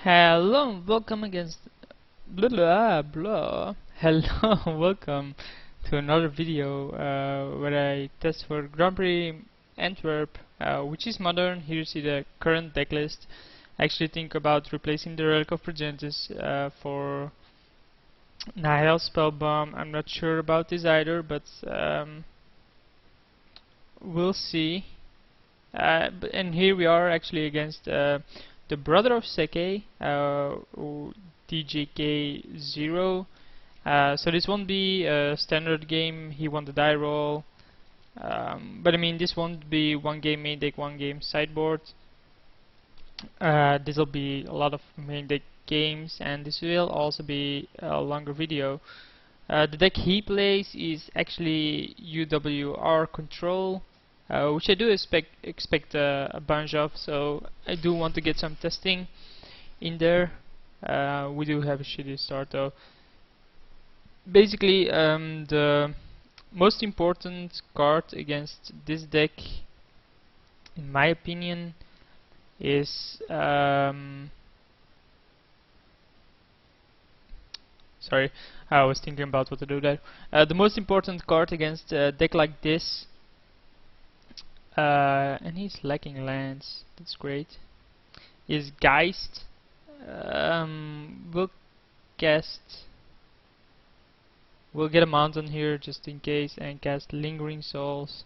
Hello, and welcome against blah blah blah. Hello, welcome to another video where I test for Grand Prix Antwerp, which is modern. Here you see the current deck list. I actually think about replacing the Relic of Progenitus for Nihil Spellbomb. I'm not sure about this either, but we'll see. And here we are actually against the brother of Sekkei, DJK0. So this won't be a standard game. He won the die roll, but I mean this won't be one game main deck, one game sideboard. This will be a lot of main deck games, and this will also be a longer video. The deck he plays is actually UWR Control, which I do expect a bunch of, so I do want to get some testing in there. We do have a shitty start though. Basically, the most important card against this deck, in my opinion, is sorry, I was thinking about what to do there. The most important card against a deck like this, and he's lacking lands, that's great, is Geist. We'll get a mountain here just in case and cast Lingering Souls.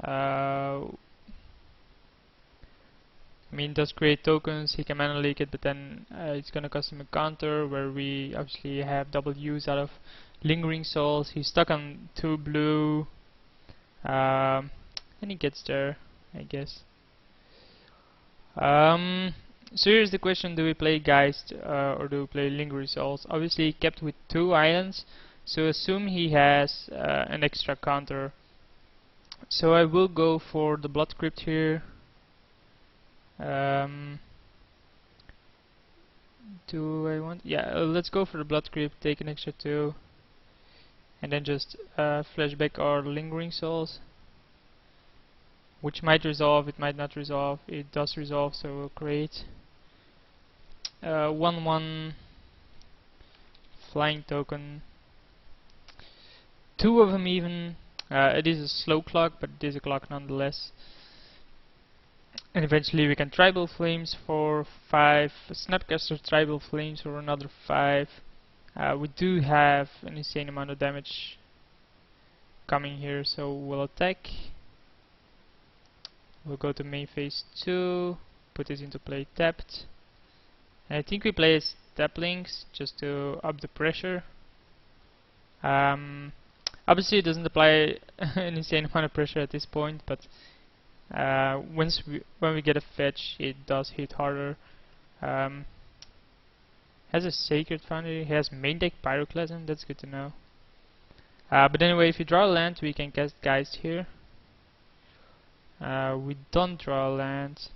I mean, it does create tokens, he can mana leak it, but then it's gonna cost him a counter where we obviously have double use out of Lingering Souls. He's stuck on 2 blue, and he gets there, I guess. So here's the question: do we play Geist or do we play Lingering Souls? Obviously, he kept with 2 islands, so assume he has an extra counter. So I will go for the Blood Crypt here. Do I want? Yeah, let's go for the Blood Crypt, take an extra 2, and then just flashback our Lingering Souls, which might resolve, it might not resolve. It does resolve, so we'll create 1/1 flying token. 2 of them even. It is a slow clock, but it is a clock nonetheless. And eventually we can Tribal Flames for 5, Snapcaster Tribal Flames for another 5. We do have an insane amount of damage coming here, so we'll attack. We'll go to main phase 2, put this into play tapped. And I think we play as tap links just to up the pressure. Obviously it doesn't apply an insane amount of pressure at this point, but when we get a fetch, it does hit harder. Has a Sacred Foundry, has main deck Pyroclasm, that's good to know. But anyway, if you draw a land, we can cast Geist here. We don't draw a land,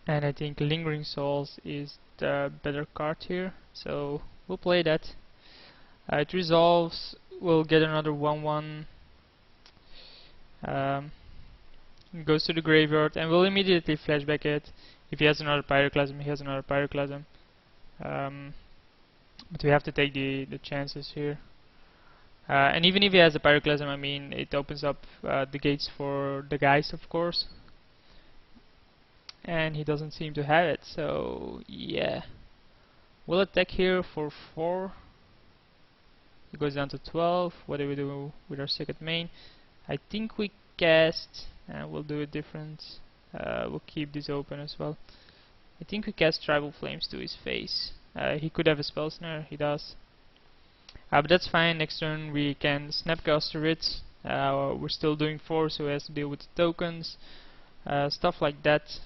and I think Lingering Souls is the better card here, so we'll play that. It resolves, we'll get another 1/1. Goes to the graveyard, and we'll immediately flashback it. If he has another Pyroclasm, he has another Pyroclasm. But we have to take the chances here. And even if he has a Pyroclasm, I mean, it opens up the gates for the Geist, of course. And he doesn't seem to have it, so yeah. We'll attack here for 4. It goes down to 12. What do we do with our second main? I think we cast, and we'll do it different. We'll keep this open as well. I think we cast Tribal Flames to his face. He could have a Spell Snare, he does. But that's fine. Next turn we can Snapcaster it. We're still doing 4, so he has to deal with the tokens, stuff like that.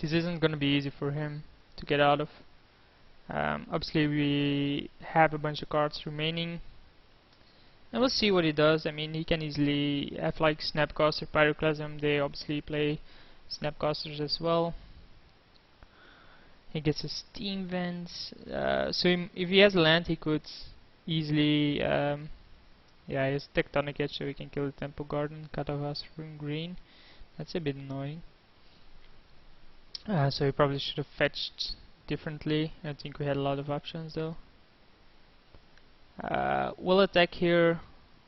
This isn't gonna be easy for him to get out of. Obviously we have a bunch of cards remaining, and we'll see what he does. I mean, he can easily have like Snapcaster, Pyroclasm. They obviously play Snapcasters as well. He gets a Steam Vents, so if he has land, he could easily, yeah, he has Tectonic Edge, so he can kill the Temple Garden, cut off us from green. That's a bit annoying. So he probably should have fetched differently. I think we had a lot of options though. We'll attack here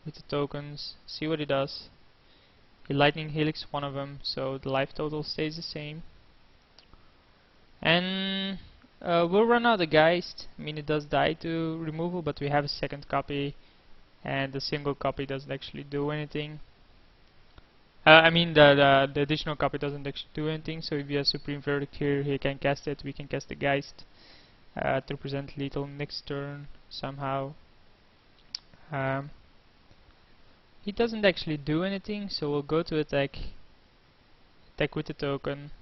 with the tokens, see what he does. He lightning helix one of them, so the life total stays the same. And we'll run out of Geist. I mean, it does die to removal, but we have a second copy, and the single copy doesn't actually do anything. I mean, the additional copy doesn't actually do anything, so if he has Supreme Verdict here, he can cast it. We can cast the Geist to present lethal next turn somehow. He doesn't actually do anything, so we'll go to attack. Attack with the token.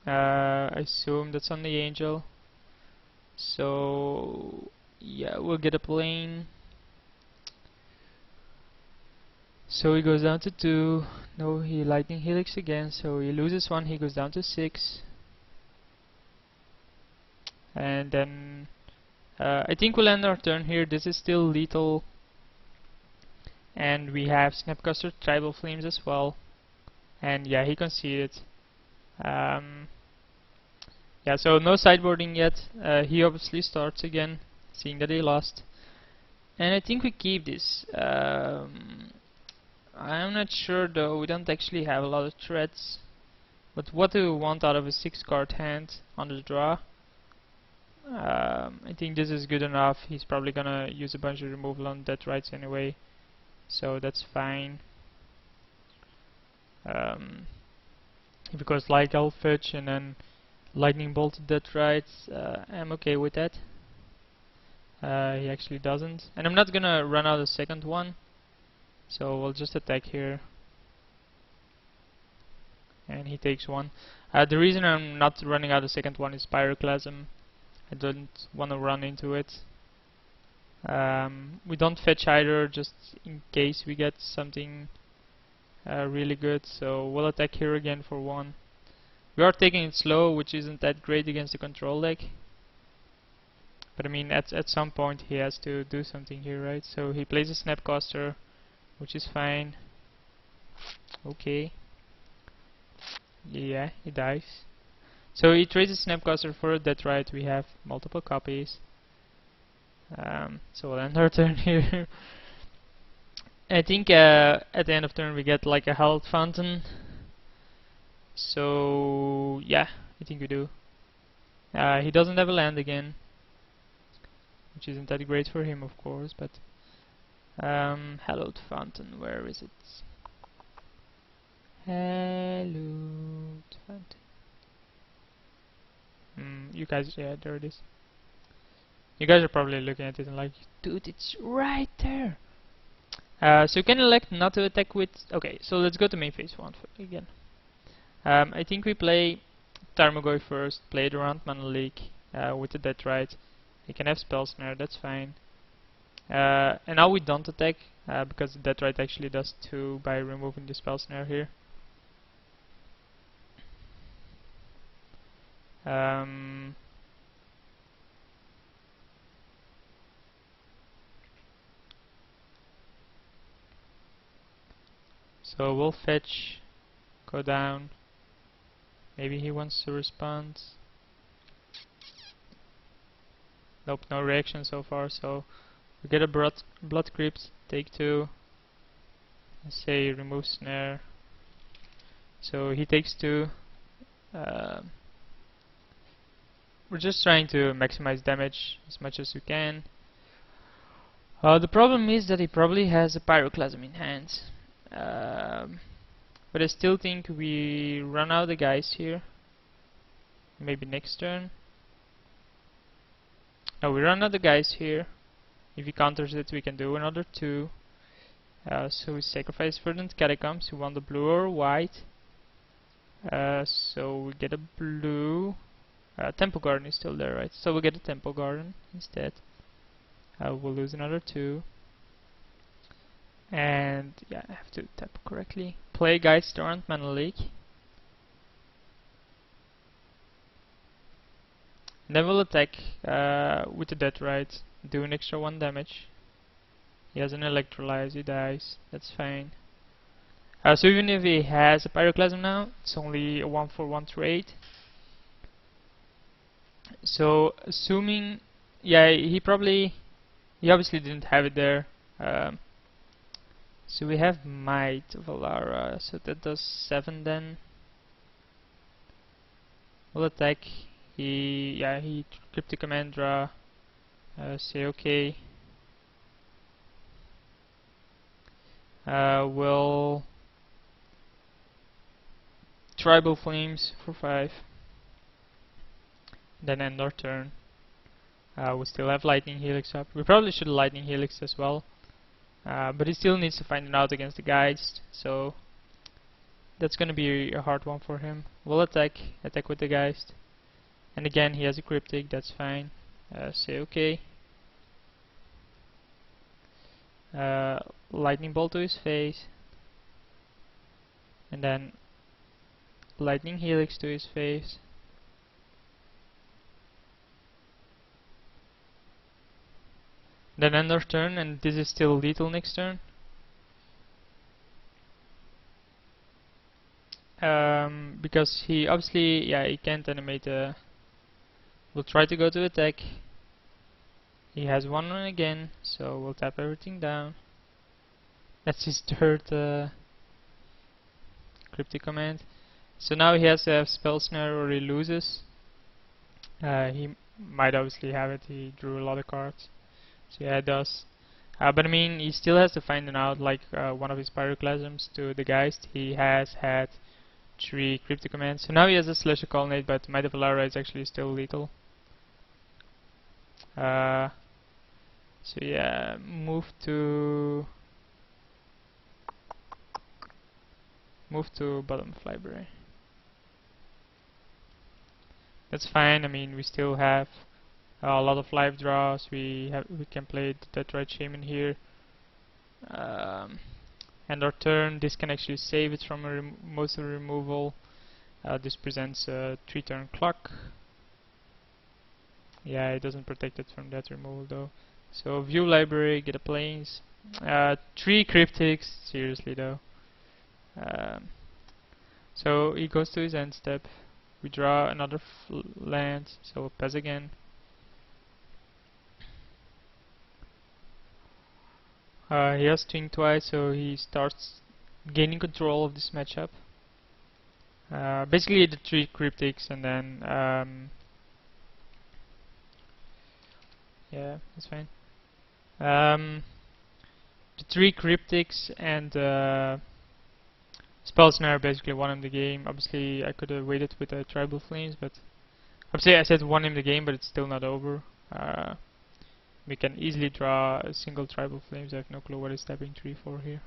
I assume that's on the angel. So yeah, we'll get a plane. So he goes down to 2. No, he lightning helix again, so he loses 1, he goes down to 6. And then I think we'll end our turn here. This is still lethal. And we have Snapcaster Tribal Flames as well. And yeah, he conceded. Yeah, so no sideboarding yet. He obviously starts again, seeing that he lost. And I think we keep this. I'm not sure though, we don't actually have a lot of threats. But what do we want out of a 6-card hand on the draw? I think this is good enough. He's probably gonna use a bunch of removal on dead rights anyway, so that's fine. Because like I'll fetch and then lightning bolt dead rights, I'm okay with that. He actually doesn't, and I'm not gonna run out a second one, so we'll just attack here. And he takes 1. The reason I'm not running out a second one is Pyroclasm. I don't want to run into it. We don't fetch either, just in case we get something really good. So we'll attack here again for 1. We are taking it slow, which isn't that great against the control deck. But I mean, at some point he has to do something here, right? So he plays a Snapcaster, which is fine. Okay. Yeah, he dies. So he trades a Snapcaster for a dead right. We have multiple copies. So we'll end our turn here. I think at the end of turn we get like a Hallowed Fountain. So yeah, I think we do. He doesn't have a land again, which isn't that great for him, of course. But Hallowed Fountain, where is it? Hallowed Fountain. You guys, yeah, there it is. You guys are probably looking at it and like, dude, it's right there. So you can elect not to attack with. Okay, so let's go to main phase 1 again. I think we play Tarmogoyf first, play the round mana leak with the dead right. He can have spell snare, that's fine. And now we don't attack because the dead right actually does 2 by removing the spell snare here. So we'll fetch, go down. Maybe he wants to respond. Nope, no reaction so far. So we get a blood crypt, take 2. Let's say remove snare. So he takes 2. We're just trying to maximize damage as much as we can. The problem is that he probably has a Pyroclasm in hand. But I still think we run out the guys here. Maybe next turn. No, we run out the guys here. If he counters it, we can do another 2. So we sacrifice Verdant Catacombs. We want the blue or white. So we get a blue. Temple Garden is still there, right? So we'll get a Temple Garden instead. We'll lose another 2. And yeah, I have to tap correctly. Play Geist around Mana Leak. And then we'll attack with the dead right, do an extra 1 damage. He has an Electrolyze, he dies, that's fine. So even if he has a Pyroclasm now, it's only a 1-for-1 trade. So assuming, yeah, he obviously didn't have it there. Um, so we have Might of Alara, so that does 7 then. We'll attack. He Cryptic Command draw. Say okay. We'll Tribal Flames for 5. Then end our turn. We still have Lightning Helix up. We probably should Lightning Helix as well. But he still needs to find it out against the Geist, so that's gonna be a hard one for him. We'll attack with the Geist. And again, he has a Cryptic, that's fine. Say okay. Lightning Bolt to his face. And then Lightning Helix to his face. Then end our turn, and this is still lethal next turn. Because he obviously, he can't animate. We'll try to go to attack. He has 1-1 again, so we'll tap everything down. That's his third Cryptic Command. So now he has to have Spell Snare or he loses. He might obviously have it, he drew a lot of cards. So yeah, it does. But I mean, he still has to find it out, like one of his Pyroclasms to the Geist. He has had 3 Cryptic Commands. So now he has a Slasher Colonnade, but Might of Alara is actually still lethal. So yeah, move to bottom of library. That's fine. I mean, we still have a lot of live draws. We can play the Deathright Shaman here. And our turn, this can actually save it from most of the removal. This presents a 3-turn clock. Yeah, it doesn't protect it from that removal though. So view library, get a plains. 3 cryptics, seriously though. So he goes to his end step. We draw another land, so we'll pass again. He has Twin twice, so he starts gaining control of this matchup. Basically the 3 cryptics and then yeah, that's fine. The 3 cryptics and Spell Snare basically won him the game. Obviously I could have waited with the Tribal Flames, but obviously I said won him the game, but it's still not over. We can easily draw a single Tribal Flames. I have no clue what he's tapping 3 for here.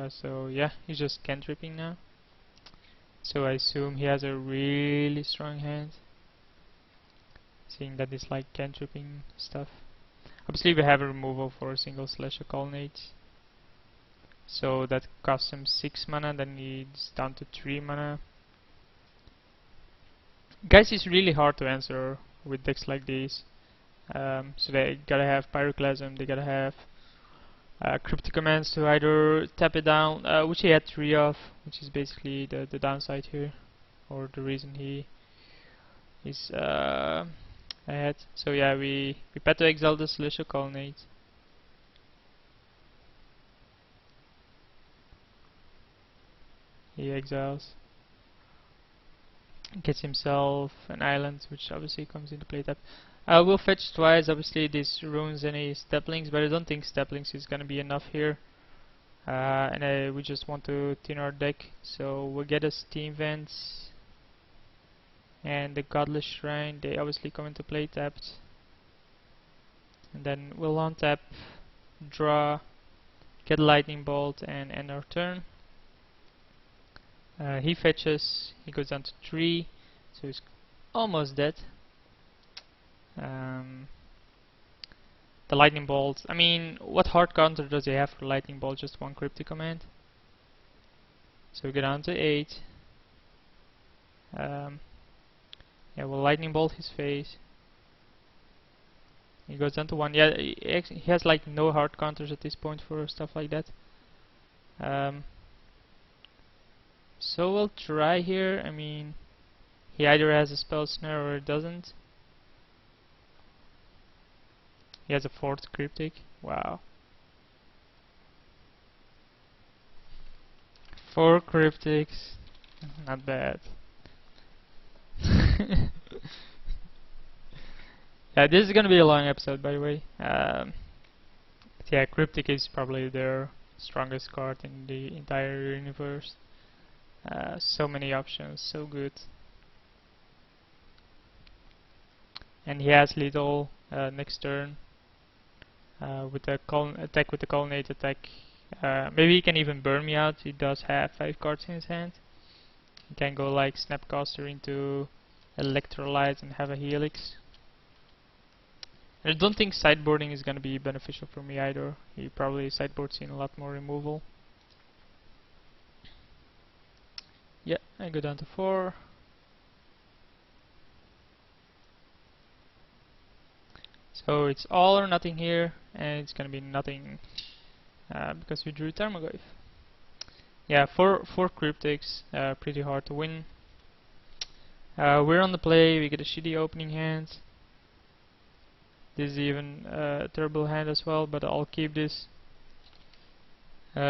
So yeah, he's just cantripping now. So I assume he has a really strong hand, seeing that it's like cantripping stuff. Obviously we have a removal for a single Slasher Colonnade, so that costs him 6 mana, then he's down to 3 mana. Guys, it's really hard to answer with decks like these. So they gotta have Pyroclasm, they gotta have Cryptic Commands to either tap it down, which he had 3 of, which is basically the downside here, or the reason he is ahead. So yeah, we had to exile the Slasher Colonnade. He exiles, gets himself an island, which obviously comes into play tap. We'll fetch twice. Obviously this ruins any Steplings, but I don't think Steplings is gonna be enough here. And we just want to thin our deck, so we'll get a Steam Vents and the Godless Shrine. They obviously come into play tapped, and then we'll untap, draw, get Lightning Bolt, and end our turn. He fetches, he goes down to 3, so he's almost dead. The Lightning Bolt, I mean, what hard counter does he have for Lightning Bolt? Just 1 Cryptic Command. So we go down to 8. Yeah, we'll Lightning Bolt his face. He goes down to 1. Yeah, he has like no hard counters at this point for stuff like that. So we'll try here. I mean, he either has a spell snare or doesn't. He has a 4th cryptic. Wow. 4 cryptics. Not bad. Yeah, this is gonna be a long episode, by the way. Yeah, cryptic is probably their strongest card in the entire universe. So many options, so good. And he has lethal next turn with the attack with the colonnade attack. Maybe he can even burn me out. He does have 5 cards in his hand. He can go like Snapcaster into Electrolyte and have a Helix. I don't think sideboarding is going to be beneficial for me either. He probably sideboards in a lot more removal. Yeah, I go down to 4. So it's all or nothing here, and it's going to be nothing because we drew Tarmogoyf. Yeah, 4 cryptics, pretty hard to win. We're on the play, we get a shitty opening hand. This is even a terrible hand as well, but I'll keep this. We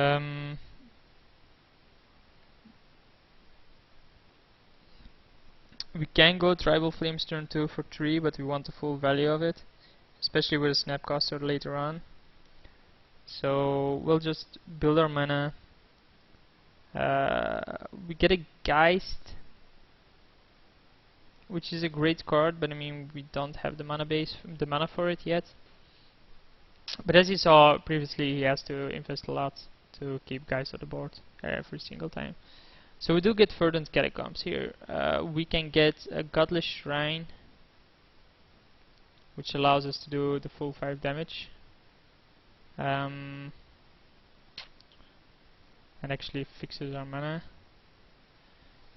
can go Tribal Flames turn 2 for 3, but we want the full value of it, especially with a Snapcaster later on. So we'll just build our mana. We get a Geist, which is a great card, but I mean we don't have the mana for it yet. But as you saw previously, he has to invest a lot to keep Geist on the board every single time. So we do get Verdant Catacombs here. We can get a Godless Shrine, which allows us to do the full 5 damage. And actually fixes our mana.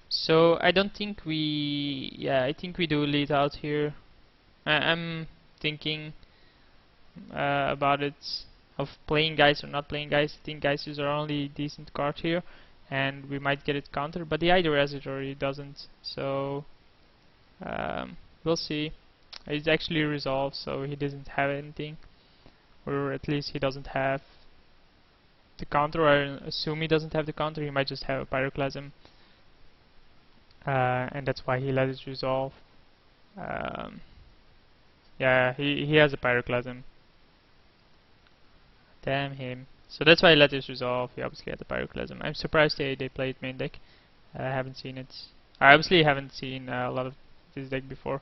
So I don't think we... yeah, I think we do lead out here. I'm thinking about it, of playing Geist or not playing Geist. I think Geist is our only decent card here, and we might get it countered, but he either has it or he doesn't. So we'll see. It's actually resolved, so he doesn't have anything, or at least he doesn't have the counter. I assume he doesn't have the counter. He might just have a Pyroclasm, and that's why he let it resolve. Yeah, he has a Pyroclasm. Damn him. So that's why he let it resolve. He obviously had the Pyroclasm. I'm surprised they played main deck. I haven't seen it. I obviously haven't seen a lot of this deck before.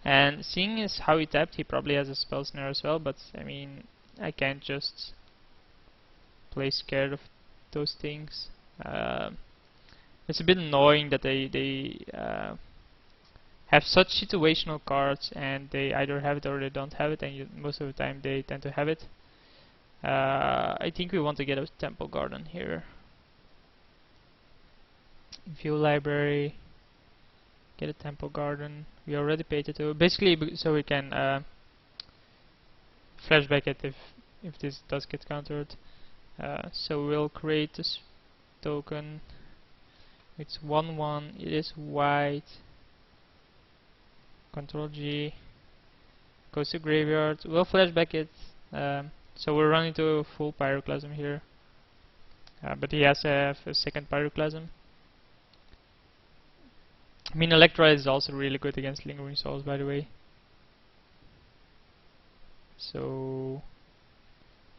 And seeing as how he tapped, he probably has a Spell Snare as well, but I mean, I can't just play scared of those things. It's a bit annoying that they have such situational cards, and they either have it or they don't have it, and most of the time they tend to have it. I think we want to get a Temple Garden here. View Library, get a Temple Garden. We already paid it to, basically so we can flashback it if this does get countered. So we'll create this token. It's 1/1. It is white. Control G. Goes to graveyard. We'll flashback it. So we're running to a full Pyroclasm here. But he has to have a second Pyroclasm. I mean, Electrolyte is also really good against Lingering Souls, by the way. So,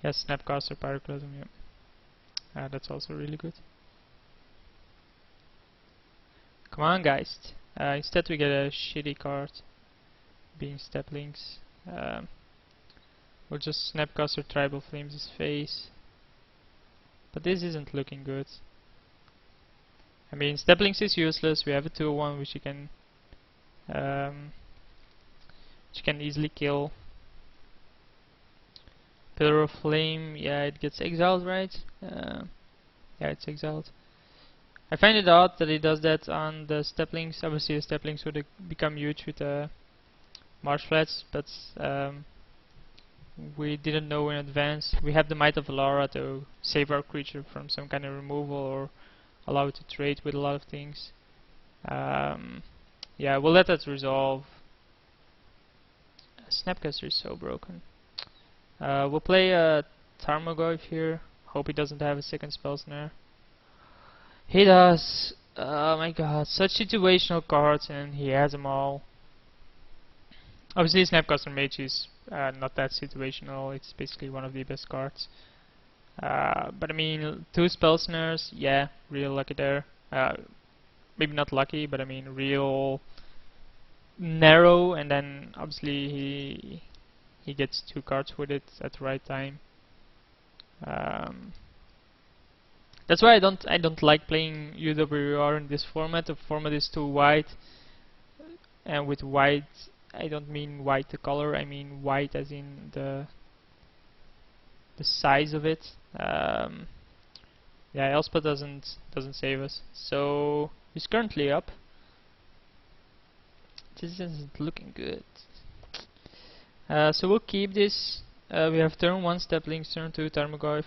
yes, Snapcaster, Pyroclasm, yeah. That's also really good. Come on, guys. Instead we get a shitty card, being Steplings. We'll just Snapcaster Tribal Flames his face. But this isn't looking good. I mean, Steplings is useless. We have a 2/1 which you can easily kill. Pillar of Flame, yeah, it gets exiled, right? Yeah, it's exiled. I find it odd that he does that on the Steplings. Obviously the Steplings would become huge with Marsh Flats, but we didn't know in advance. We have the Might of Alara to save our creature from some kind of removal or allow it to trade with a lot of things. Yeah, we'll let that resolve. Snapcaster is so broken. We'll play a Tarmogoyf here. Hope he doesn't have a second spell snare. He does. Oh my god, such situational cards, and he has them all. Obviously, Snapcaster Mage is not that situational. It's basically one of the best cards. But I mean, 2 spell snares, yeah, real lucky there. Maybe not lucky, but I mean, real narrow, and then obviously he gets 2 cards with it at the right time. That's why I don't like playing UWR in this format. The format is too wide, and with wide I don't mean white the color. I mean white as in the size of it. Yeah, Elspeth doesn't save us. So he's currently up. This isn't looking good. So we'll keep this. We have turn 1 Steplings, turn 2 Tarmogoyf,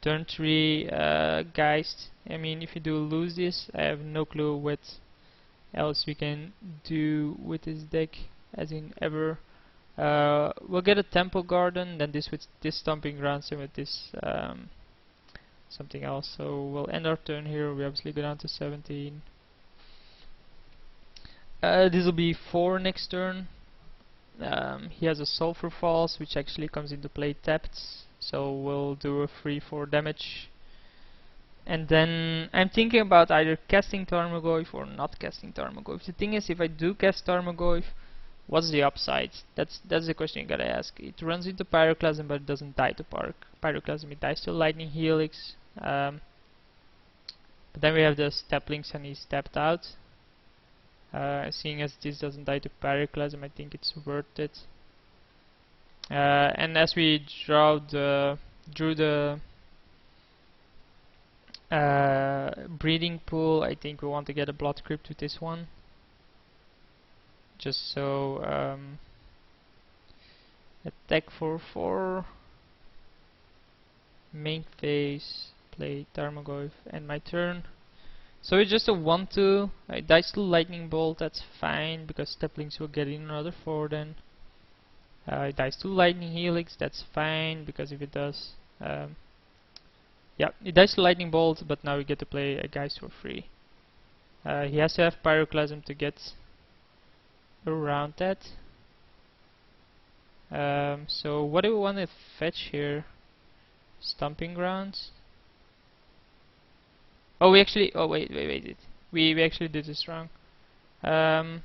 turn 3 Geist. I mean, if you do lose this, I have no clue what else we can do with this deck, as in ever. We'll get a Temple Garden, then this with this Stomping Grounds, and with this something else. So we'll end our turn here. We obviously go down to 17. This will be 4 next turn. He has a Sulfur Falls, which actually comes into play tapped, so we'll do a 3-4 damage. And then I'm thinking about either casting Tarmogoyf or not casting Tarmogoyf. The thing is, if I do cast Tarmogoyf, what's the upside? That's the question you gotta ask. It runs into Pyroclasm, but it doesn't die to Pyroclasm. It dies to Lightning Helix. But then we have the Steplings, and he's tapped out. Seeing as this doesn't die to Pyroclasm, I think it's worth it. And as we drew the breeding pool, I think we want to get a Blood Crypt with this one, just so attack for 4, main phase, play Tarmogoyf, and my turn. So it's just a 1-2. It dies to Lightning Bolt, that's fine, because Steplings will get in another 4 then. It dies to Lightning Helix, that's fine, because if it does... yeah, it dies to Lightning Bolt, but now we get to play a Geist for free. He has to have Pyroclasm to get around that. So what do we want to fetch here? Stomping Grounds? Oh, we actually... Oh, wait. We actually did this wrong. So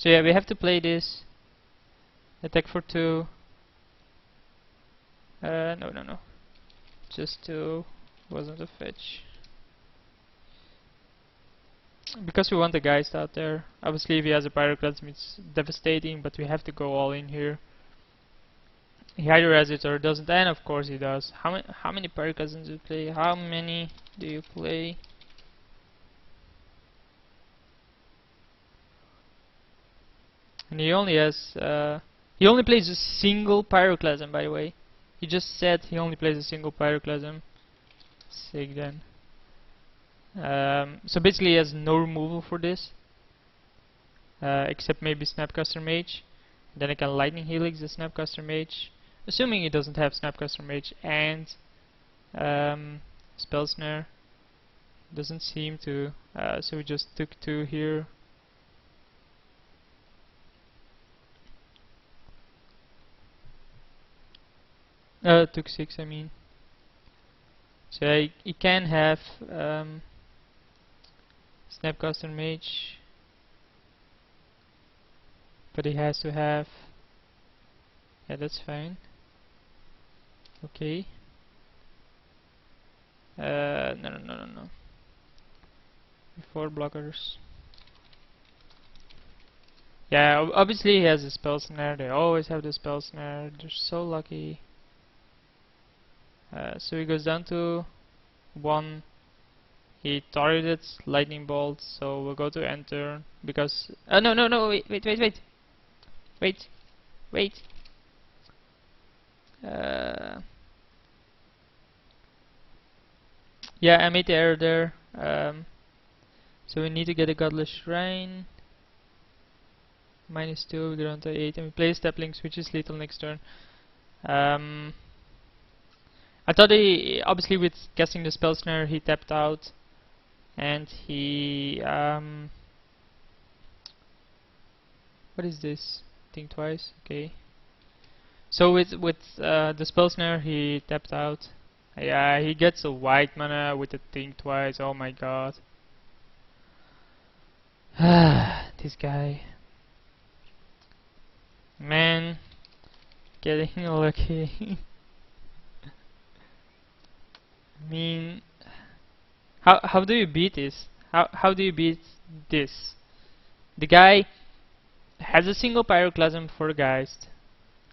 yeah, we have to play this. Attack for 2. No. Just 2. Wasn't a fetch. Because we want the Geist out there. Obviously, if he has a Pyroclasm, it's devastating, but we have to go all in here. He either has it or doesn't, and of course he does. How many Pyroclasms do you play? How many do you play? And he only has he only plays a single Pyroclasm, by the way. He just said he only plays a single Pyroclasm. Sick then. So basically he has no removal for this, except maybe Snapcaster Mage. Then I can Lightning Helix the Snapcaster Mage, assuming he doesn't have Snapcaster Mage and Spell Snare. Doesn't seem to, so we just took 2 here. Took 6, I mean. So he can have Snapcaster Mage, but he has to have... Yeah, that's fine. Okay. No. 4 blockers. Yeah, obviously he has a Spell Snare. They always have the Spell Snare. They're so lucky. So he goes down to 1. He targeted Lightning Bolt, so we'll go to end turn because... no, wait. Wait. Yeah, I made the error there. So we need to get a Godless Shrine. -2, we're on to 8, and we play Stepling, switches lethal next turn. I thought he, obviously with casting the Spell Snare, he tapped out, and he, what is this? Think twice, okay. So with the Spell Snare, he tapped out. Yeah, he gets a white mana with the Think Twice, oh my god. This guy. Man, getting lucky. I mean, how do you beat this? How do you beat this? The guy has a single Pyroclasm for the Geist.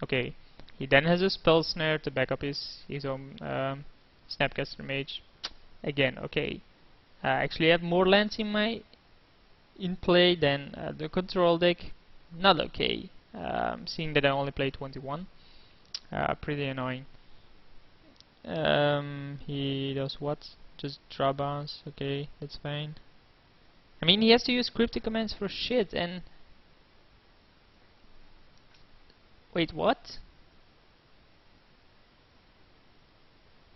Okay, he then has a Spell Snare to back up his own Snapcaster Mage. Again, okay. I actually have more lands in play than the control deck. Not okay. Seeing that I only play 21. Pretty annoying. He does what? Just draw bounce. Okay, that's fine. I mean, he has to use cryptic commands for shit, and... Wait, what?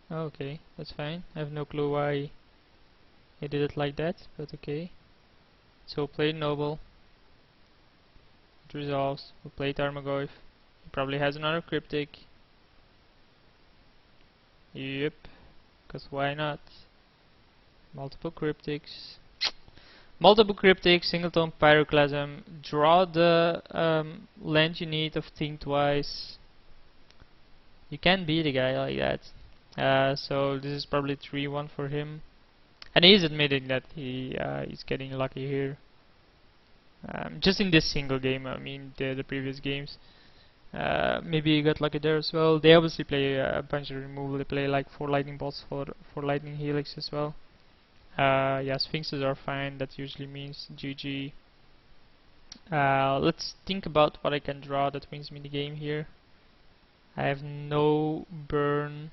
Oh, okay, that's fine. I have no clue why he did it like that, but okay. So play Noble. It resolves. We'll play Tarmogoyf. He probably has another cryptic. Yep, because why not? Multiple cryptics. Multiple cryptics, singleton Pyroclasm. Draw the land you need of Think Twice. You can't beat a guy like that. So this is probably 3-1 for him. And he's admitting that he's getting lucky here. Just in this single game, I mean the previous games. Maybe he got lucky there as well. They obviously play a bunch of removal. They play like 4 lightning bolts for lightning helix as well. Yeah, Sphinxes are fine. That usually means GG. Let's think about what I can draw that wins me the game here. I have no burn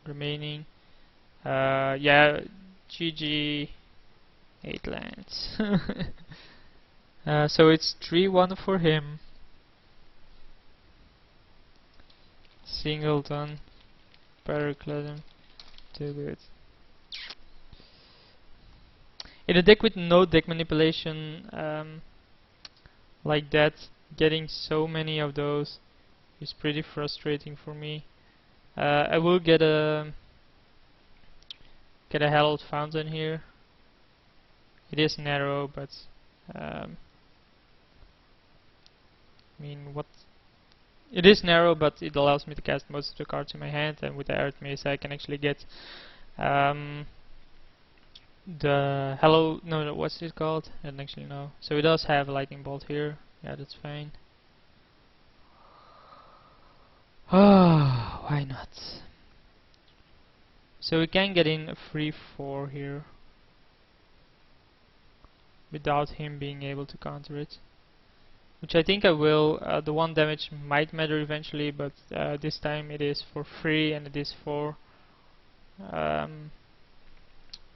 remaining. Yeah, GG. 8 lands. So it's 3-1 for him. Singleton, Pyroclasm, too good. In a deck with no deck manipulation like that, getting so many of those is pretty frustrating for me. I will get a Hallowed Fountain here. It is narrow, but I mean, what? It is narrow, but it allows me to cast most of the cards in my hand, and with the Arid Mace I can actually get the Hello, no, what's it called? I don't actually know. So it does have a Lightning Bolt here. Yeah, that's fine. Ah, why not? So we can get in a free 4 here without him being able to counter it, which I think I will. The 1 damage might matter eventually, but this time it is for free and it is for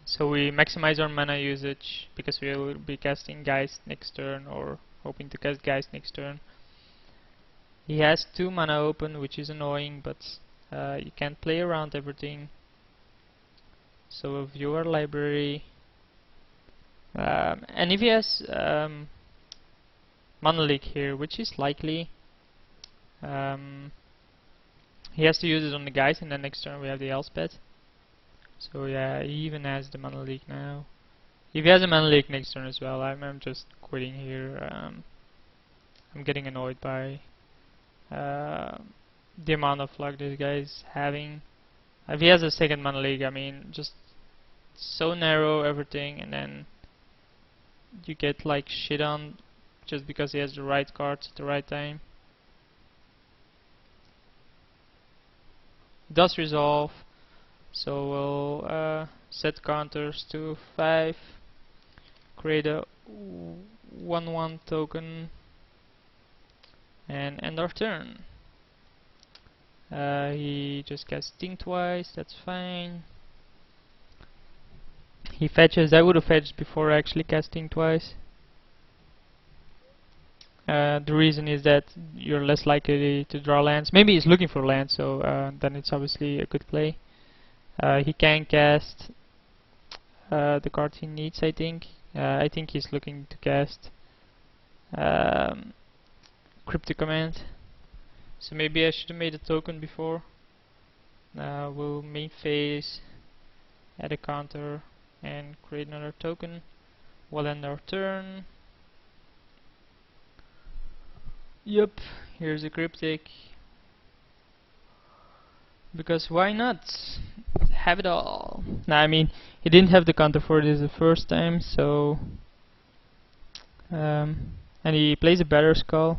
so we maximize our mana usage because we will be casting Geist next turn, or hoping to cast Geist next turn. He has 2 mana open, which is annoying, but you can't play around everything. So we'll view our library. And if he has Mana Leak here, which is likely, he has to use it on the Geist, and then next turn we have the Elspeth. So yeah, he even has the Mana Leak now. If he has a Mana Leak next turn as well, I'm just quitting here. I'm getting annoyed by the amount of luck this guy is having. If he has a second Mana Leak, I mean, just so narrow everything, and then you get like shit on just because he has the right cards at the right time. It does resolve. So we'll set counters to 5, create a 1/1 token, and end our turn. He just cast Sting twice, that's fine. He fetches. I would have fetched before actually casting twice. The reason is that you're less likely to draw lands. Maybe he's looking for lands, so then it's obviously a good play. He can cast the card he needs, I think. I think he's looking to cast Cryptic Command. So maybe I should have made a token before. We'll main phase, add a counter, and create another token. We'll end our turn. Yep, here's a Cryptic. Because why not? Have it all. Nah, I mean, he didn't have the counter for this the first time, so... and he plays a Better Skull.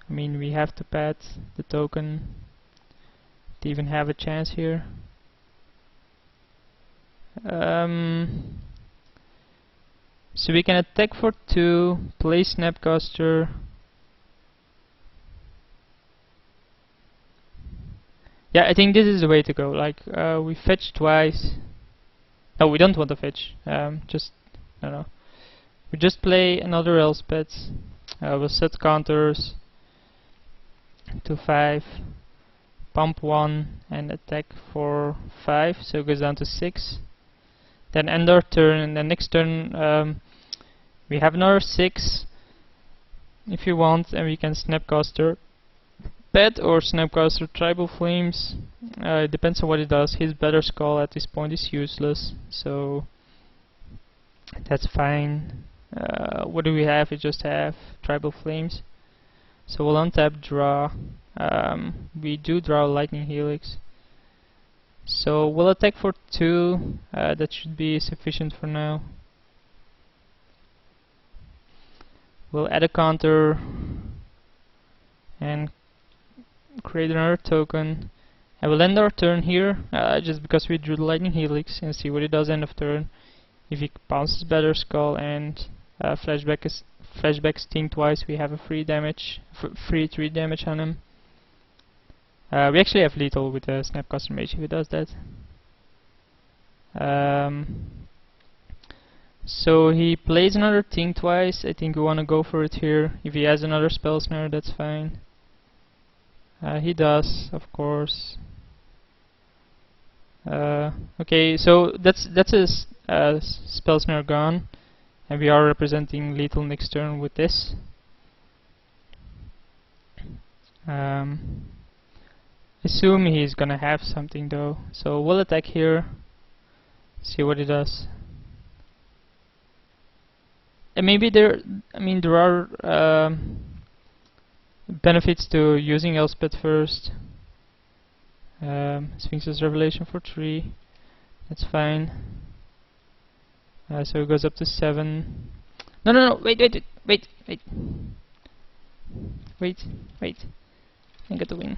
I mean, we have to pad the token to even have a chance here. So we can attack for 2, play Snapcaster. Yeah, I think this is the way to go. Like, we fetch twice. No, we don't want to fetch. Just, I don't know. We just play another Elspeth. We'll set counters to 5, pump 1, and attack for 5. So it goes down to 6. Then end our turn, and then next turn we have another 6 if you want, and we can Snapcaster Pet or Snapcaster Tribal Flames. It depends on what it does. His Better Skull at this point is useless, so that's fine. What do we have? We just have Tribal Flames. So we'll untap, draw. We do draw Lightning Helix. So we'll attack for 2. That should be sufficient for now. We'll add a counter and create another token. I will end our turn here, just because we drew the Lightning Helix, and see what it does end of turn. If he bounces Better Skull and flashback Sting twice, we have a free 3 damage on him. We actually have lethal with the Snapcaster Mage if he does that. So he plays another Ting twice. I think we want to go for it here. If he has another Spell Snare, that's fine. He does, of course. Okay, so that's his Spell Snare gone, and we are representing lethal next turn with this. Assume he's gonna have something though, so we'll attack here, see what he does. And maybe there are benefits to using Elspeth first. Sphinx's Revelation for 3, that's fine. So it goes up to 7. No, wait. I got the win.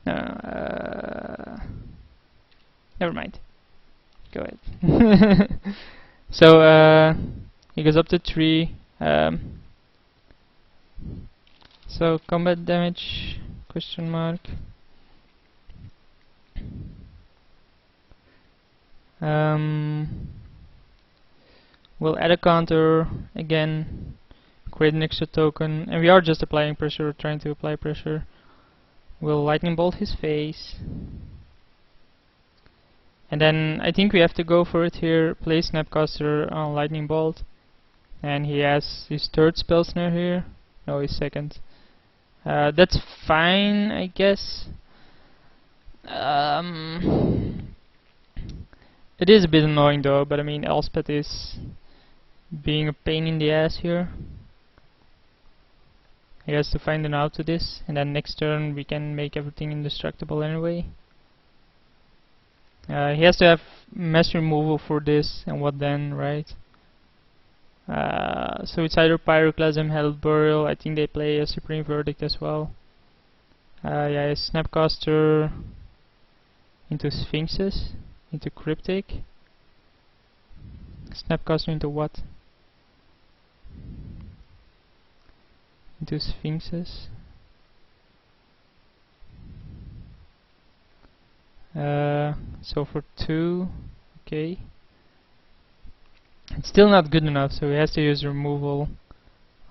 No, never mind. Go ahead. So he goes up to 3. So combat damage, question mark. We'll add a counter again, create an extra token, and we are just applying pressure, trying to apply pressure. We'll lightning bolt his face, and then I think we have to go for it here. Play Snapcaster on lightning bolt, and he has his 3rd Spell Snare here. No, his 2nd. That's fine, I guess. It is a bit annoying though, but I mean, Elspeth is being a pain in the ass here. He has to find an out to this, and then next turn we can make everything indestructible anyway. He has to have mass removal for this, and what then, right? So it's either Pyroclasm, Held Burial. I think they play a Supreme Verdict as well. Yeah, Snapcaster into Sphinxes, into Cryptic. Snapcaster into what? into Sphinxes. So for 2, okay. It's still not good enough, so he has to use removal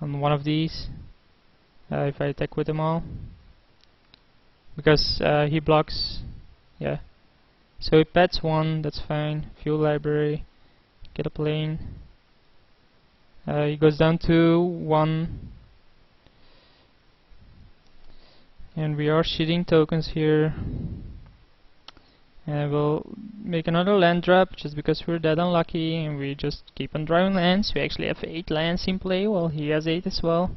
on one of these if I attack with them all. Because he blocks, yeah. So he pets 1, that's fine. Fuel library, get a plane. He goes down to 1. And we are shooting tokens here. And we'll make another land drop just because we're that unlucky and we just keep on drawing lands. We actually have 8 lands in play, while he has 8 as well.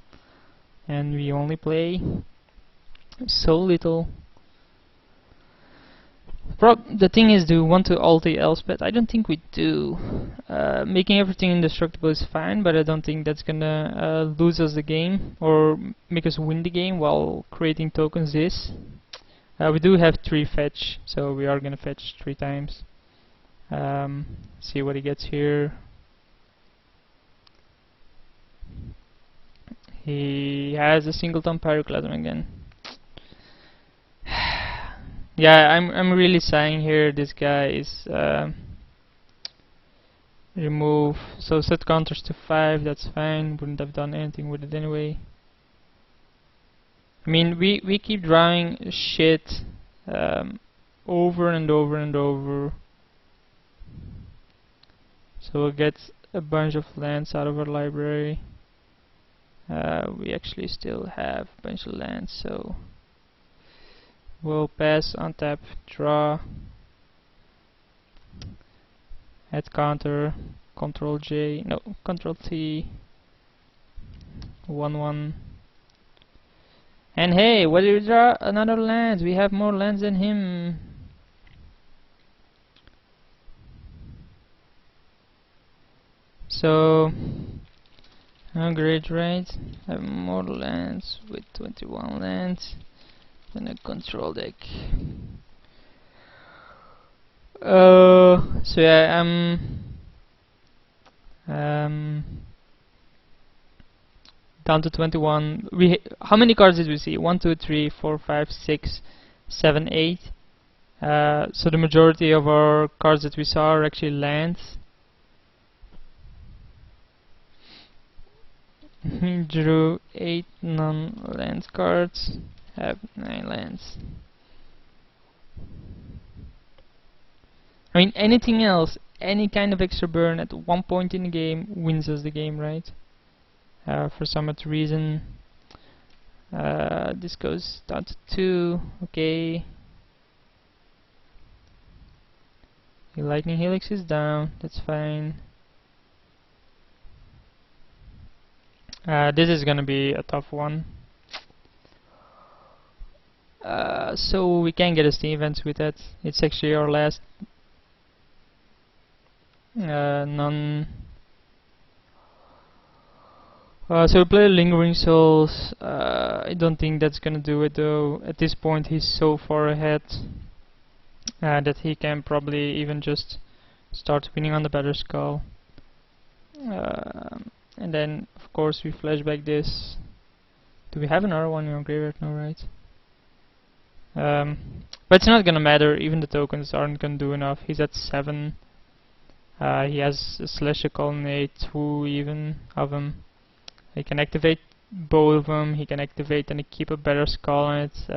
And we only play so little. The thing is, do we want to alter Elspeth? I don't think we do. Making everything indestructible is fine, but I don't think that's gonna lose us the game or make us win the game, while creating tokens is. We do have 3 fetch, so we are gonna fetch 3 times. See what he gets here. He has a singleton Pyroclasm again. Yeah, I'm really sighing here. This guy is remove. So set counters to 5. That's fine. Wouldn't have done anything with it anyway. I mean, we keep drawing shit over and over and over. So we'll get a bunch of lands out of our library. We actually still have a bunch of lands, so we'll pass, untap, draw, add counter, Control J, no, Control T, 1/1. And hey, what do we draw? Another land. We have more lands than him. So, great, right? I have more lands with 21 lands than a control deck. So yeah, down to 21. How many cards did we see? 1, 2, 3, 4, 5, 6, 7, 8. So the majority of our cards that we saw are actually lands. We drew 8 non-land cards. Have 9 lands. I mean, anything else, any kind of extra burn at one point in the game wins us the game, right? For some odd reason, this goes down to 2. Okay. The lightning helix is down. That's fine. This is gonna be a tough one. So we can get a steam event with that. It's actually our last none. So we play Lingering Souls. I don't think that's gonna do it though. At this point he's so far ahead that he can probably even just start winning on the Better Skull. And then of course we flashback this. Do we have another one in our graveyard? No, right? But it's not gonna matter, even the tokens aren't gonna do enough. He's at 7. He has a Slasher Colonnade, 2 even of them. He can activate both of them. He can activate and keep a Better Skull on it.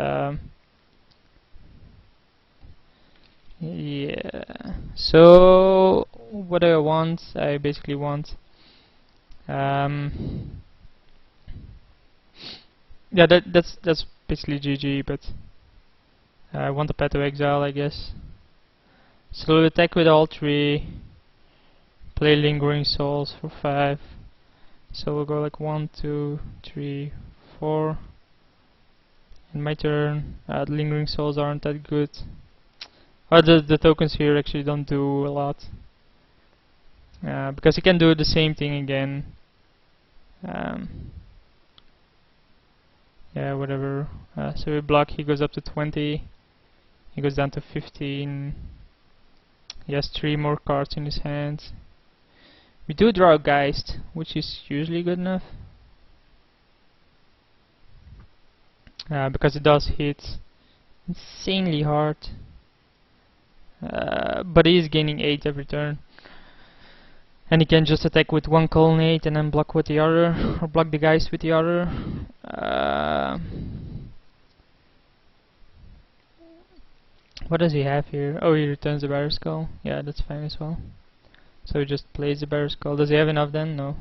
Yeah. So what do I want? I basically want yeah, that's basically GG, but I want a Pet to Exile, I guess. So we'll attack with all 3. Play Lingering Souls for 5. So we'll go like 1, 2, 3, 4. In my turn, the Lingering Souls aren't that good. The tokens here actually don't do a lot. Because he can do the same thing again. Yeah, whatever. So we block, he goes up to 20. He goes down to 15. He has 3 more cards in his hand. We do draw a Geist, which is usually good enough. because it does hit insanely hard. But he is gaining 8 every turn. And he can just attack with one colonnade and then block with the other, or block the guys with the other. What does he have here? Oh, he returns the Bear Skull. Yeah, that's fine as well. So he just plays the Bear Skull. Does he have enough then? No.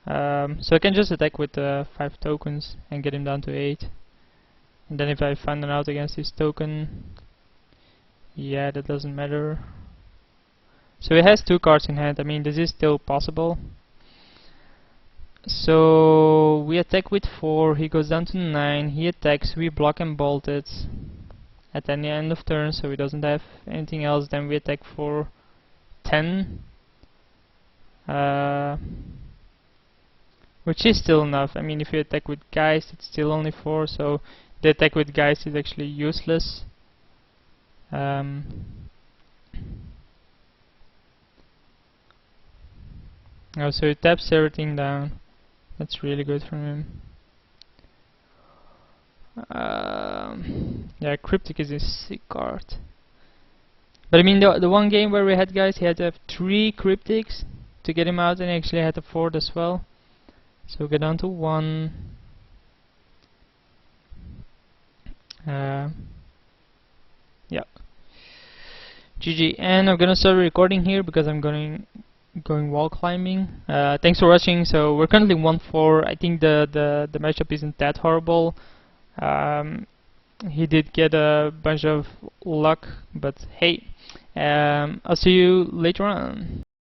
So I can just attack with 5 tokens and get him down to 8. And then if I find an out against his token, yeah, that doesn't matter. So he has 2 cards in hand. I mean, this is still possible. So we attack with 4, he goes down to 9, he attacks, we block and bolt it at any end of turn, so he doesn't have anything else. Then we attack for 10, which is still enough. I mean, if you attack with guys, it's still only 4, so the attack with guys is actually useless. Oh, so he taps everything down. That's really good from him. Yeah, Cryptic is a sick card. But I mean, the one game where we had guys, he had to have 3 Cryptics to get him out, and he actually had a 4 as well. So get down to 1. Yeah. GG. And I'm gonna start recording here because I'm going wall climbing. Thanks for watching. So we're currently 1-4. I think the matchup isn't that horrible. He did get a bunch of luck, but hey, I'll see you later on.